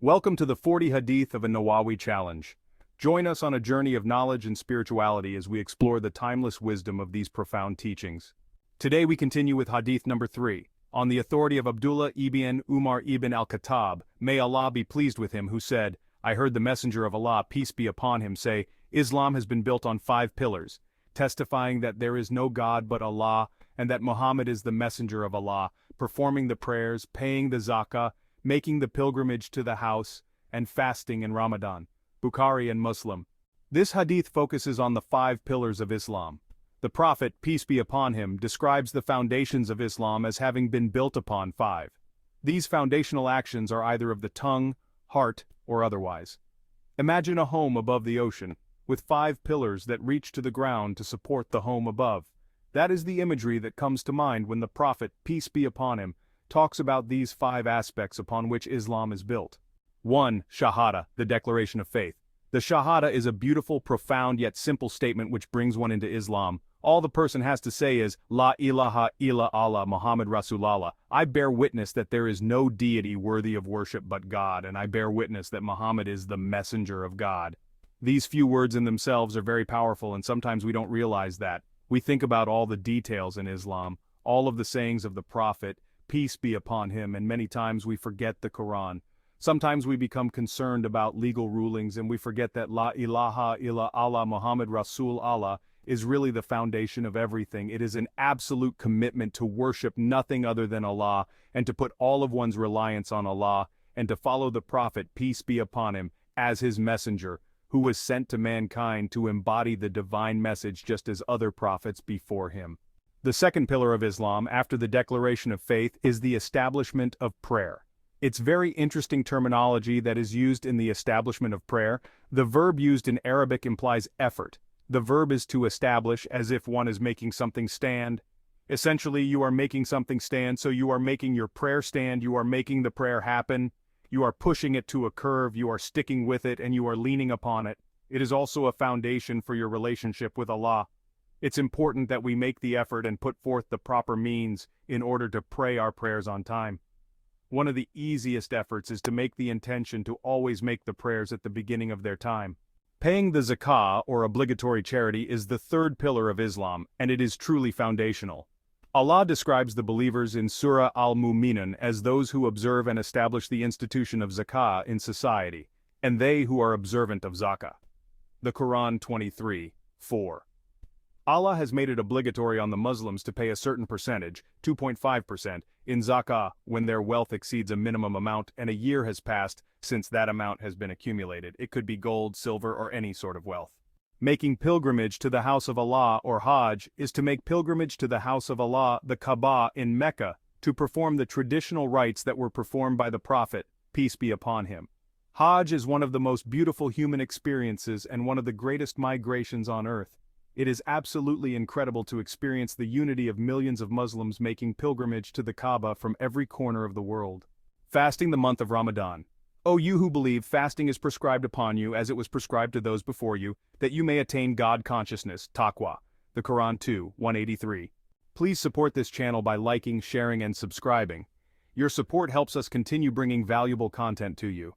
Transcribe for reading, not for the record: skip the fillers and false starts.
Welcome to the 40 Hadith of an-Nawawi challenge. Join us on a journey of knowledge and spirituality as we explore the timeless wisdom of these profound teachings. Today we continue with Hadith Number 3, on the authority of Abdullah ibn Umar ibn al-Khattab, may Allah be pleased with him, who said, I heard the Messenger of Allah, peace be upon him, say, Islam has been built on 5 pillars, testifying that there is no God but Allah, and that Muhammad is the Messenger of Allah, performing the prayers, paying the Zakah, making the pilgrimage to the house, and fasting in Ramadan. Bukhari and Muslim. This hadith focuses on the 5 pillars of Islam. The Prophet, peace be upon him, describes the foundations of Islam as having been built upon 5. These foundational actions are either of the tongue, heart, or otherwise. Imagine a home above the ocean, with 5 pillars that reach to the ground to support the home above. That is the imagery that comes to mind when the Prophet, peace be upon him, talks about these 5 aspects upon which Islam is built. 1. Shahadah, the declaration of faith. The Shahadah is a beautiful, profound yet simple statement which brings one into Islam. All the person has to say is, La ilaha illa Allah Muhammad Rasulallah. I bear witness that there is no deity worthy of worship but God, and I bear witness that Muhammad is the messenger of God. These few words in themselves are very powerful, and sometimes we don't realize that. We think about all the details in Islam, all of the sayings of the Prophet, peace be upon him, and many times we forget the Quran. Sometimes we become concerned about legal rulings and we forget that La ilaha illa Allah Muhammad Rasul Allah is really the foundation of everything. It is an absolute commitment to worship nothing other than Allah and to put all of one's reliance on Allah and to follow the Prophet, peace be upon him, as his messenger, who was sent to mankind to embody the divine message just as other prophets before him. The second pillar of Islam, after the declaration of faith, is the establishment of prayer. It's very interesting terminology that is used in the establishment of prayer. The verb used in Arabic implies effort. The verb is to establish, as if one is making something stand. Essentially, you are making something stand, so you are making your prayer stand, you are making the prayer happen, you are pushing it to a curve, you are sticking with it, and you are leaning upon it. It is also a foundation for your relationship with Allah. It's important that we make the effort and put forth the proper means in order to pray our prayers on time. One of the easiest efforts is to make the intention to always make the prayers at the beginning of their time. Paying the Zakah, or obligatory charity, is the 3rd pillar of Islam, and it is truly foundational. Allah describes the believers in Surah Al-Mu'minun as those who observe and establish the institution of Zakah in society, and they who are observant of Zakah. The Quran 23:4. Allah has made it obligatory on the Muslims to pay a certain percentage, 2.5%, in Zakah when their wealth exceeds a minimum amount and a year has passed since that amount has been accumulated. It could be gold, silver, or any sort of wealth. Making pilgrimage to the house of Allah, or Hajj, is to make pilgrimage to the house of Allah, the Kaaba, in Mecca, to perform the traditional rites that were performed by the Prophet, peace be upon him. Hajj is one of the most beautiful human experiences and one of the greatest migrations on earth. It is absolutely incredible to experience the unity of millions of Muslims making pilgrimage to the Kaaba from every corner of the world. Fasting the month of Ramadan. O you who believe, fasting is prescribed upon you as it was prescribed to those before you, that you may attain God consciousness, taqwa. The Quran 2:183. Please support this channel by liking, sharing, and subscribing. Your support helps us continue bringing valuable content to you.